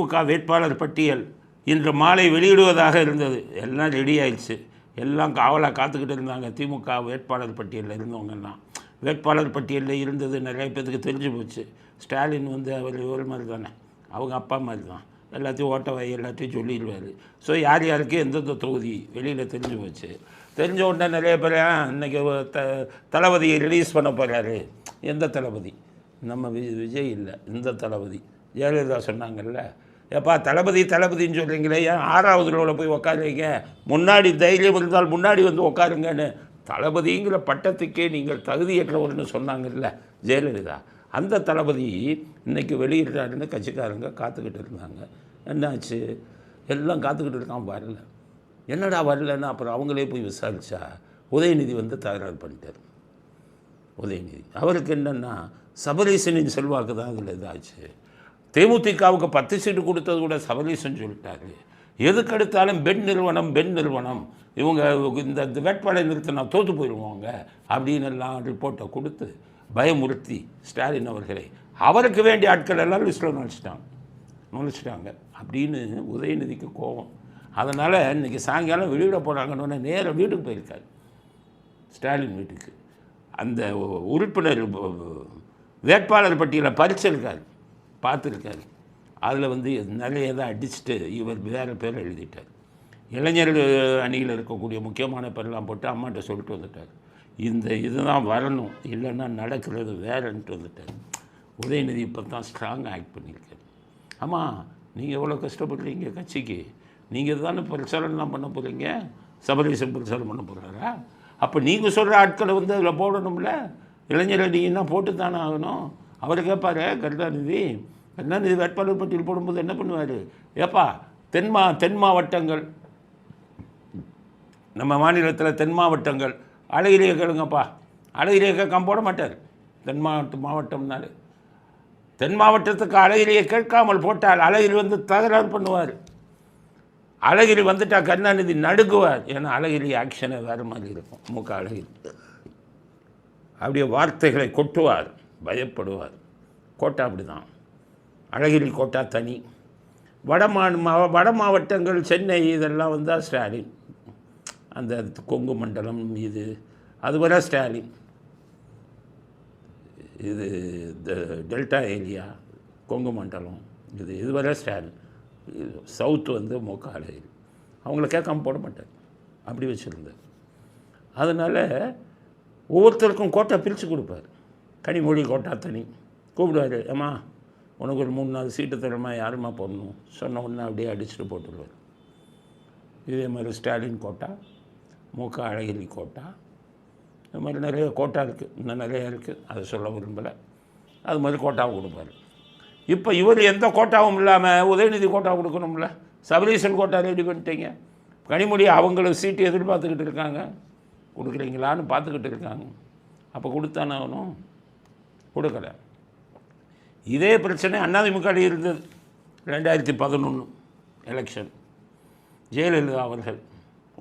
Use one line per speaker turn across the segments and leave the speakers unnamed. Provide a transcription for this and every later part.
திமுக வேட்பாளர் பட்டியல் இன்று மாலை வெளியிடுவதாக இருந்தது. எல்லாம் ரெடி ஆயிடுச்சு. எல்லாம் காவலாக காத்துக்கிட்டு இருந்தாங்க. திமுக வேட்பாளர் பட்டியலில் இருந்தவங்கெல்லாம் வேட்பாளர் பட்டியலில் இருந்தது நிறைய பேருக்கு தெரிஞ்சு போச்சு. ஸ்டாலின் வந்து அவர் ஒரு மாதிரி தானே, அவங்க அப்பா மாதிரி தான், எல்லாத்தையும் ஓட்டவாய் எல்லாத்தையும் சொல்லிடுவார். ஸோ யார் யாருக்கு எந்தெந்த தொகுதி வெளியில் தெரிஞ்சு போச்சு. தெரிஞ்ச உடனே நிறைய பேர் இன்றைக்கி தளபதியை ரிலீஸ் பண்ண போகிறாரு. எந்த தளபதி? நம்ம விஜய் இல்லை, இந்த தளபதி. ஜெயலலிதா சொன்னாங்கல்ல, ஏப்பா தளபதின்னு சொல்கிறீங்களே, ஏன் 6வது ரோவில் போய் உட்காருங்க, முன்னாடி தைரியம் இருந்தால் முன்னாடி வந்து உட்காருங்கன்னு தளபதிங்கிற பட்டத்துக்கே நீங்கள் தகுதியற்றவர்னு சொன்னாங்கல்ல ஜெயலலிதா. அந்த தளபதி இன்றைக்கி வெளியிடுறாருன்னு கட்சிக்காரங்க காத்துக்கிட்டு இருந்தாங்க. என்னாச்சு? எல்லாம் காத்துக்கிட்டு இருக்கான், வரல. என்னடா வரலன்னு அப்புறம் அவங்களே போய் விசாரித்தா உதயநிதி வந்து தகராறு பண்ணிட்டார். உதயநிதி அவருக்கு என்னென்னா சபரீசனின் செல்வாக்கு தான் அதில் இதாச்சு. தேமுதிகவுக்கு 10 சீட்டு கொடுத்தது கூட சபரீசன் சொல்லிட்டாரு. எதுக்கெடுத்தாலும் பெண் நிறுவனம் இவங்க இந்த வேட்பாளரை நிறுத்தினா தோற்று போயிடுவாங்க அப்படின்னு எல்லாம் ரிப்போர்ட்டை கொடுத்து பயமுறுத்தி ஸ்டாலின் அவர்களை அவருக்கு வேண்டிய ஆட்கள் எல்லாம் லிஸ்ட்டில் நுழைச்சிட்டாங்க அப்படின்னு உதயநிதிக்கு கோபம். அதனால் இன்றைக்கி சாயங்காலம் வெளியிட போகிறாங்கன்னு நேராக வீட்டுக்கு போயிருக்காரு, ஸ்டாலின் வீட்டுக்கு. அந்த உறுப்பினர் வேட்பாளர் பட்டியலை பறிச்சிருக்காரு, பார்த்துருக்காரு. அதில் வந்து நிறைய தான் அடிச்சுட்டு இவர் வேறு பேர் எழுதிட்டார். இளைஞர் அணியில் இருக்கக்கூடிய முக்கியமான பேரெல்லாம் போட்டு அம்மாட்ட சொல்லிட்டு வந்துட்டார், இதுதான் வரணும், இல்லைன்னா நடக்கிறது வேறுன்ட்டு வந்துட்டார். உதயநிதி இப்போ தான் ஸ்ட்ராங்காக ஆக்ட் பண்ணியிருக்காரு. ஆமாம், நீங்கள் எவ்வளோ கஷ்டப்படுறீங்க கட்சிக்கு, நீங்கள் தானே பிரச்சாரம்லாம் பண்ண போகிறீங்க, சபரீசன் பிரச்சாரம் பண்ண போகிறாரா? அப்போ நீங்கள் சொல்கிற ஆட்களை வந்து அதில் போடணும்ல, இளைஞர் அணின்னா போட்டு தானே ஆகணும். அவர் கேட்பார், கருணாநிதி வேட்பாளர் பட்டியல் போடும்போது என்ன பண்ணுவார்? ஏப்பா தென் மாவட்டங்கள், நம்ம மாநிலத்தில் தென் மாவட்டங்கள் அழகிரியை கேளுங்கப்பா, அழகிரியை கேட்காம போட மாட்டார். மாவட்டம்னாரு தென் மாவட்டத்துக்கு அழகிரியை கேட்காமல் போட்டால் அழகிரி வந்து தகராறு பண்ணுவார். அழகிரி வந்துட்டா கருணாநிதி நடுங்குவார். ஏன்னா அழகிரி ஆக்ஷனை வேறு மாதிரி இருக்கும். மூக்க அழகிரி அப்படியே வார்த்தைகளை கொட்டுவார், பயப்படுவார். கோட்டா அப்படி தான், அழகிரி கோட்டா தனி. வட மாவட்டங்கள் சென்னை இதெல்லாம் வந்தால் ஸ்டாலின், அந்த கொங்கு மண்டலம் இது அது வர ஸ்டாலின், இது டெல்டா ஏரியா கொங்கு மண்டலம் இது வர ஸ்டாலின், சவுத்து வந்து மூக்க அழகிரி. அவங்கள கேட்காம போட மாட்டார், அப்படி வச்சுருந்தார். அதனால் ஒவ்வொருத்தருக்கும் கோட்டா பிரித்து கொடுப்பார். கனிமொழி கோட்டா தனி கூப்பிடுவார், ஏம்மா உனக்கு ஒரு 3-4 சீட்டு தரமா, யாருமா போடணும் சொன்ன உடனே அப்படியே அடிச்சுட்டு போட்டுருவார். இதே மாதிரி ஸ்டாலின் கோட்டா, மூக்க அழகிரி கோட்டா, இது மாதிரி நிறைய கோட்டா இருக்குது, இன்னும் நிறையா இருக்குது, அதை சொல்ல விரும்பலை. அது மாதிரி கோட்டாவை கொடுப்பார். இப்போ இவர் எந்த கோட்டாவும் இல்லாமல் உதயநிதி கோட்டா கொடுக்கணும்ல, சபரீசன் கோட்டா ரெடி பண்ணிட்டீங்க. கனிமொழி அவங்களுக்கு சீட்டு எதிர்பார்த்துக்கிட்டு இருக்காங்க, கொடுக்குறீங்களான்னு பார்த்துக்கிட்டு இருக்காங்க. அப்போ கொடுத்தானே ஆகணும், கொடுக்கலை. இதே பிரச்சனை அதிமுக இருந்தது 2011 எலெக்ஷன். ஜெயலலிதா அவர்கள்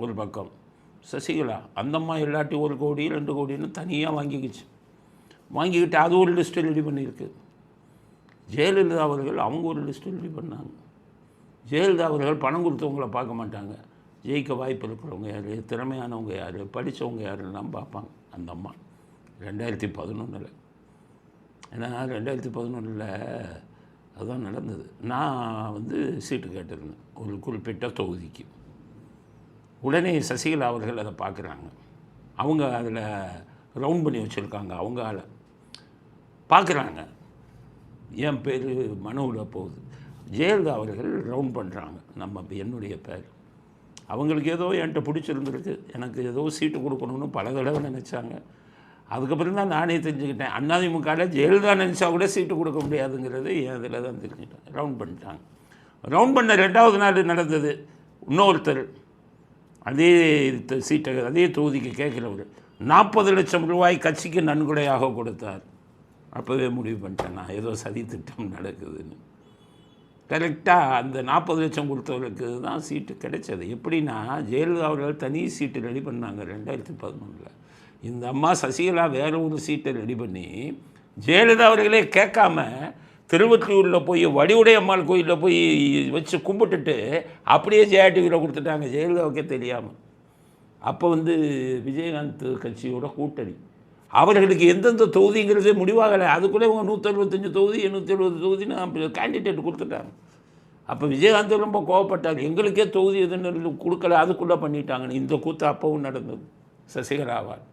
ஒரு பக்கம், சசிகலா அந்தம்மா இல்லாட்டி 1 கோடி 2 கோடின்னு தனியாக வாங்கிக்கிட்டு அது ஒரு லிஸ்ட்டு ரெடி பண்ணியிருக்கு. ஜெயலலிதா அவர்கள் அவங்க ஒரு லிஸ்ட்டு ரெடி பண்ணாங்க. ஜெயலலிதா அவர்கள் பணம் கொடுத்தவங்கள பார்க்க மாட்டாங்க, ஜெயிக்க வாய்ப்பு இருக்கிறவங்க யார், திறமையானவங்க யார், படித்தவங்க யாருலாம் பார்ப்பாங்க. அந்த அம்மா 2011 ஏன்னா 2011 அதுதான் நடந்தது. நான் வந்து சீட்டு கேட்டிருந்தேன் ஒரு குறிப்பிட்ட தொகுதிக்கு. உடனே சசிகலா அவர்கள் அதை பார்க்குறாங்க. அவங்க அதில் ரவுண்ட் பண்ணி வச்சுருக்காங்க, அவங்க ஆளை பார்க்குறாங்க. என் பேர் மனுவில் போகுது. ஜெயலலிதா அவர்கள் ரவுண்ட் பண்ணுறாங்க, என்னுடைய பேர். அவங்களுக்கு ஏதோ என்கிட்ட பிடிச்சிருந்துருக்கு, எனக்கு ஏதோ சீட்டு கொடுக்கணும்னு பல தடவை நினச்சாங்க. அதுக்கப்புறம் தான் நானே தெரிஞ்சுக்கிட்டேன், அதிமுகவில் ஜெயலலிதா நினச்சா கூட சீட்டு கொடுக்க முடியாதுங்கிறது என் இதில் தான் தெரிஞ்சுக்கிட்டேன். ரவுண்ட் பண்ணிட்டாங்க. ரவுண்ட் பண்ண 2வது நாள் நடந்தது. இன்னொருத்தர் அதே சீட்டை அதே தொகுதிக்கு கேட்குறவர் 40 லட்சம் ரூபாய் கட்சிக்கு நன்கொடையாக கொடுத்தார். அப்போவே முடிவு பண்ணிட்டேன், நான் ஏதோ சதி திட்டம் நடக்குதுன்னு. கரெக்டாக அந்த 40 லட்சம் கொடுத்தவர்களுக்கு தான் சீட்டு கிடைச்சது. எப்படின்னா ஜெயலலிதா அவர்கள் தனி சீட்டு ரெடி பண்ணாங்க 2011. இந்த அம்மா சசிகலா வேறு ஒரு சீட்டை ரெடி பண்ணி ஜெயலலிதா அவர்களே கேட்காம திருவொற்றியூரில் போய் வடிவுடை அம்மாள் கோயிலில் போய் வச்சு கும்பிட்டுட்டு அப்படியே ஜெயா டிவியில் கொடுத்துட்டாங்க, ஜெயலலிதாவுக்கே தெரியாமல். அப்போ வந்து விஜயகாந்த் கட்சியோட கூட்டணி, அவர்களுக்கு எந்தெந்த தொகுதிங்கிறதே முடிவாகலை. அதுக்குள்ளே இவங்க 165 தொகுதி 870 தொகுதின்னு கேண்டிடேட் கொடுத்துட்டாங்க. அப்போ விஜயகாந்த் ரொம்ப கோவப்பட்டார், எங்களுக்கே தொகுதி எதுன்னு கொடுக்கல, அதுக்குள்ளே பண்ணிட்டாங்கன்னு. இந்த கூத்து அப்பவும் நடந்தது சசிகலாவால்.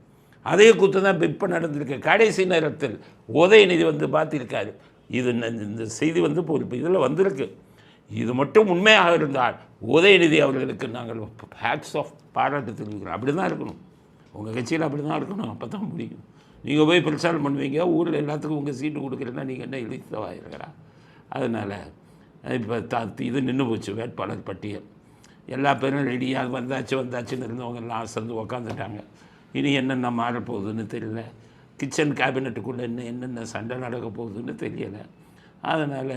அதே கூத்து தான் இப்போ நடந்திருக்கு. கடைசி நேரத்தில் உதயநிதி வந்து பார்த்திருக்காரு. இது இந்த செய்தி வந்து இப்போ இதில் வந்திருக்கு. இது மட்டும் உண்மையாக இருந்தால் உதயநிதி அவர்களுக்கு நாங்கள் ஹேட்ஸ் ஆஃப் பாராட்டு தெரிவிக்கிறோம். அப்படி தான் இருக்கணும், உங்கள் கட்சியில் அப்படி தான் இருக்கணும். அப்போ தான் முடியும். நீங்கள் போய் பிரச்சாரம் பண்ணுவீங்க, ஊரில் எல்லாத்துக்கும் உங்கள் சீட்டு கொடுக்குறேன்னா நீங்கள் என்ன இழித்தவாயிருக்கிறா? அதனால் இப்போ இது நின்று போச்சு. வேட்பாளர் பட்டியல் எல்லா பேரும் ரெடியாக வந்தாச்சுன்னு இருந்தவங்க எல்லாம் அசந்து உக்காந்துட்டாங்க. இனி என்னென்ன மாறப்போகுதுன்னு தெரியல. கிச்சன் கேபினட்டுக்குள்ளே என்னென்ன சண்டை நடக்க போகுதுன்னு தெரியலை. அதனால்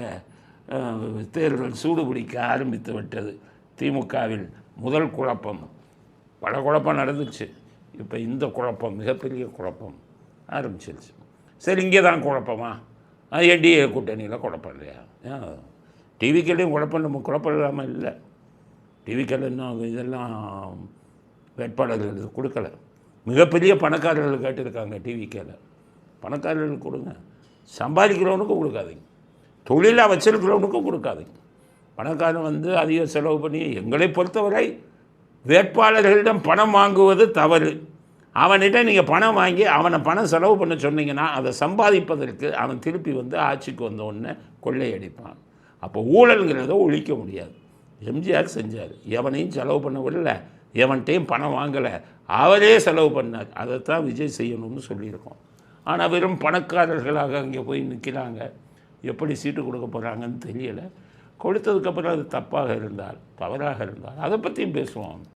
தேர்தல் சூடு பிடிக்க ஆரம்பித்து விட்டது. திமுகவில் முதல் குழப்பம், பல குழப்பம் நடந்துச்சு. இப்போ இந்த குழப்பம் மிகப்பெரிய குழப்பம் ஆரம்பிச்சிருச்சு. சரி, இங்கே தான் குழப்பமா? என்டிஏ கூட்டணியில் குழப்பம் இல்லையா? டிவிக்கலையும் குழப்பம், நம்ம குழப்பம் இல்லாமல் இல்லை. டிவிக்கல் இன்னும் இதெல்லாம் வேட்பாளர்கள் கொடுக்கல. மிகப்பெரிய பணக்காரர்கள் கேட்டிருக்காங்க டிவிக்கல. பணக்காரர்களுக்கு கொடுங்க, சம்பாதிக்கிறவனுக்கும் கொடுக்காதீங்க, தொழிலாக வச்சிருக்கிறவனுக்கும் கொடுக்காதீங்க. பணக்காரன் வந்து அதிக செலவு பண்ணி, எங்களை பொறுத்தவரை வேட்பாளர்களிடம் பணம் வாங்குவது தவறு. அவன்கிட்ட நீங்கள் பணம் வாங்கி அவனை பணம் செலவு பண்ண சொன்னீங்கன்னா அதை சம்பாதிப்பதற்கு அவன் திருப்பி வந்து ஆட்சிக்கு வந்த உடனே கொள்ளையடிப்பான். அப்போ ஊழல்ங்கிறத ஒழிக்க முடியாது. எம்ஜிஆர் செஞ்சார், எவனையும் செலவு பண்ண விடல, எவன்கிட்டையும் பணம் வாங்கலை, அவரே செலவு பண்ணார். அதைத்தான் விஜய் செய்யணும்னு சொல்லியிருக்கோம். ஆனால் வெறும் பணக்காரர்களாக அங்கே போய் நிற்கிறாங்க. எப்படி சீட்டு கொடுக்க போகிறாங்கன்னு தெரியலை. கொடுத்ததுக்கப்புறம் அது தப்பாக இருந்தால், தவறாக இருந்தால் அதை பற்றியும் பேசுவோம்.